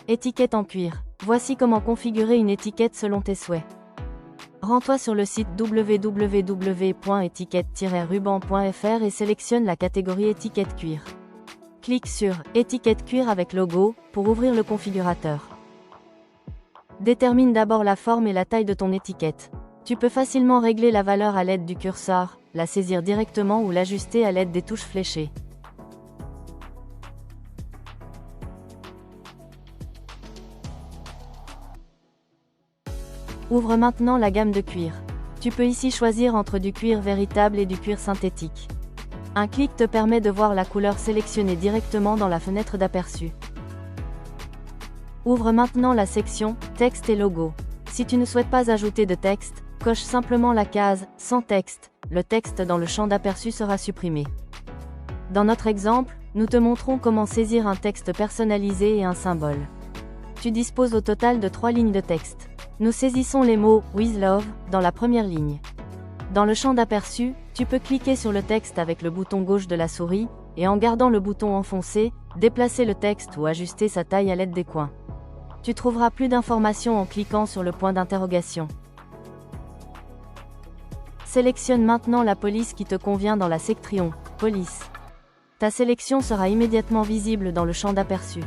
Étiquette en cuir. Voici comment configurer une étiquette selon tes souhaits. Rends-toi sur le site www.étiquette-ruban.fr et sélectionne la catégorie étiquette cuir. Clique sur « Étiquette cuir avec logo » pour ouvrir le configurateur. Détermine d'abord la forme et la taille de ton étiquette. Tu peux facilement régler la valeur à l'aide du curseur, la saisir directement ou l'ajuster à l'aide des touches fléchées. Ouvre maintenant la gamme de cuir. Tu peux ici choisir entre du cuir véritable et du cuir synthétique. Un clic te permet de voir la couleur sélectionnée directement dans la fenêtre d'aperçu. Ouvre maintenant la section « Texte et logo ». Si tu ne souhaites pas ajouter de texte, coche simplement la case « Sans texte ». Le texte dans le champ d'aperçu sera supprimé. Dans notre exemple, nous te montrons comment saisir un texte personnalisé et un symbole. Tu disposes au total de 3 lignes de texte. Nous saisissons les mots « With Love » dans la première ligne. Dans le champ d'aperçu, tu peux cliquer sur le texte avec le bouton gauche de la souris, et en gardant le bouton enfoncé, déplacer le texte ou ajuster sa taille à l'aide des coins. Tu trouveras plus d'informations en cliquant sur le point d'interrogation. Sélectionne maintenant la police qui te convient dans la section « Police ». Ta sélection sera immédiatement visible dans le champ d'aperçu.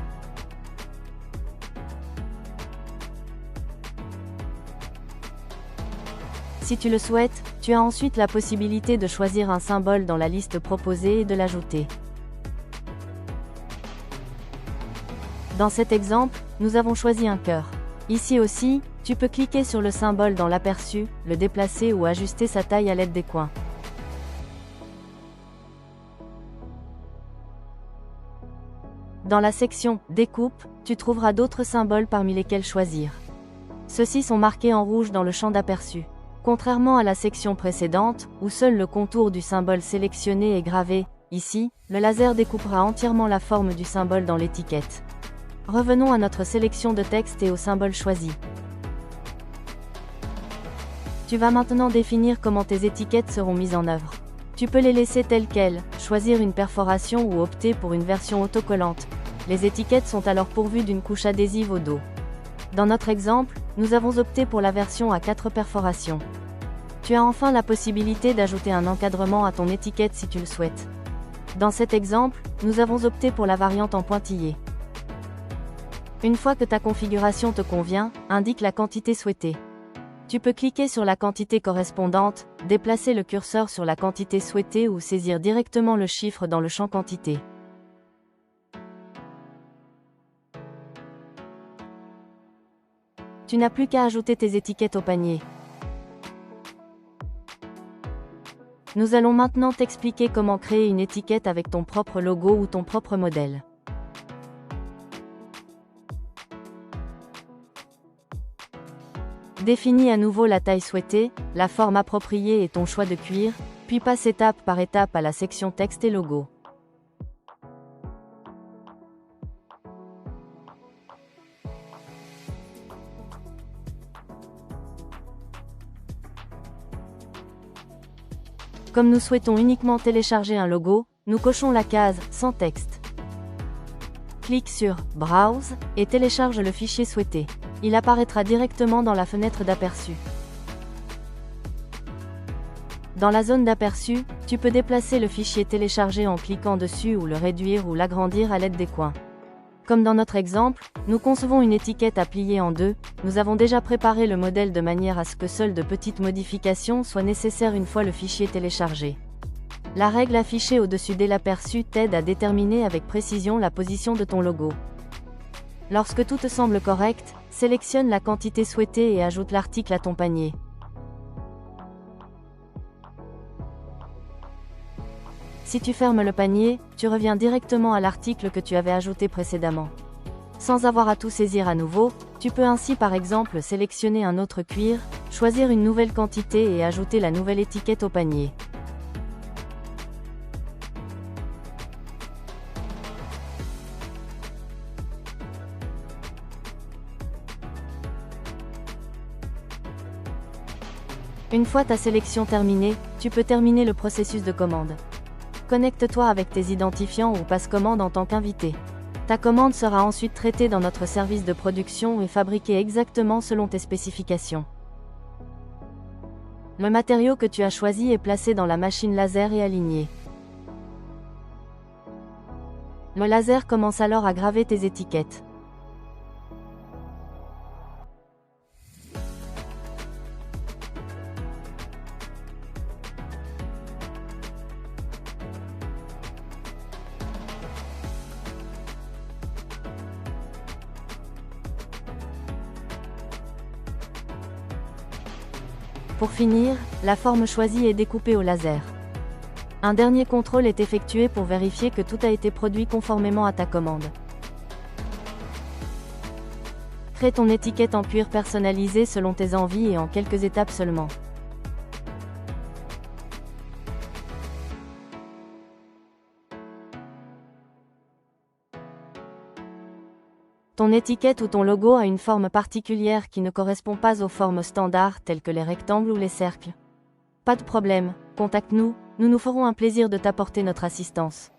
Si tu le souhaites, tu as ensuite la possibilité de choisir un symbole dans la liste proposée et de l'ajouter. Dans cet exemple, nous avons choisi un cœur. Ici aussi, tu peux cliquer sur le symbole dans l'aperçu, le déplacer ou ajuster sa taille à l'aide des coins. Dans la section « Découpe », tu trouveras d'autres symboles parmi lesquels choisir. Ceux-ci sont marqués en rouge dans le champ d'aperçu. Contrairement à la section précédente, où seul le contour du symbole sélectionné est gravé, ici, le laser découpera entièrement la forme du symbole dans l'étiquette. Revenons à notre sélection de texte et au symbole choisi. Tu vas maintenant définir comment tes étiquettes seront mises en œuvre. Tu peux les laisser telles quelles, choisir une perforation ou opter pour une version autocollante. Les étiquettes sont alors pourvues d'une couche adhésive au dos. Dans notre exemple, nous avons opté pour la version à 4 perforations. Tu as enfin la possibilité d'ajouter un encadrement à ton étiquette si tu le souhaites. Dans cet exemple, nous avons opté pour la variante en pointillé. Une fois que ta configuration te convient, indique la quantité souhaitée. Tu peux cliquer sur la quantité correspondante, déplacer le curseur sur la quantité souhaitée ou saisir directement le chiffre dans le champ quantité. Tu n'as plus qu'à ajouter tes étiquettes au panier. Nous allons maintenant t'expliquer comment créer une étiquette avec ton propre logo ou ton propre modèle. Définis à nouveau la taille souhaitée, la forme appropriée et ton choix de cuir, puis passe étape par étape à la section texte et logo. Comme nous souhaitons uniquement télécharger un logo, nous cochons la case « Sans texte ». Clique sur « Browse » et télécharge le fichier souhaité. Il apparaîtra directement dans la fenêtre d'aperçu. Dans la zone d'aperçu, tu peux déplacer le fichier téléchargé en cliquant dessus ou le réduire ou l'agrandir à l'aide des coins. Comme dans notre exemple, nous concevons une étiquette à plier en deux, nous avons déjà préparé le modèle de manière à ce que seules de petites modifications soient nécessaires une fois le fichier téléchargé. La règle affichée au-dessus de l'aperçu t'aide à déterminer avec précision la position de ton logo. Lorsque tout te semble correct, sélectionne la quantité souhaitée et ajoute l'article à ton panier. Si tu fermes le panier, tu reviens directement à l'article que tu avais ajouté précédemment. Sans avoir à tout saisir à nouveau, tu peux ainsi par exemple sélectionner un autre cuir, choisir une nouvelle quantité et ajouter la nouvelle étiquette au panier. Une fois ta sélection terminée, tu peux terminer le processus de commande. Connecte-toi avec tes identifiants ou passe commande en tant qu'invité. Ta commande sera ensuite traitée dans notre service de production et fabriquée exactement selon tes spécifications. Le matériau que tu as choisi est placé dans la machine laser et aligné. Le laser commence alors à graver tes étiquettes. Pour finir, la forme choisie est découpée au laser. Un dernier contrôle est effectué pour vérifier que tout a été produit conformément à ta commande. Crée ton étiquette en cuir personnalisée selon tes envies et en quelques étapes seulement. Ton étiquette ou ton logo a une forme particulière qui ne correspond pas aux formes standards telles que les rectangles ou les cercles. Pas de problème, contacte-nous, nous nous ferons un plaisir de t'apporter notre assistance.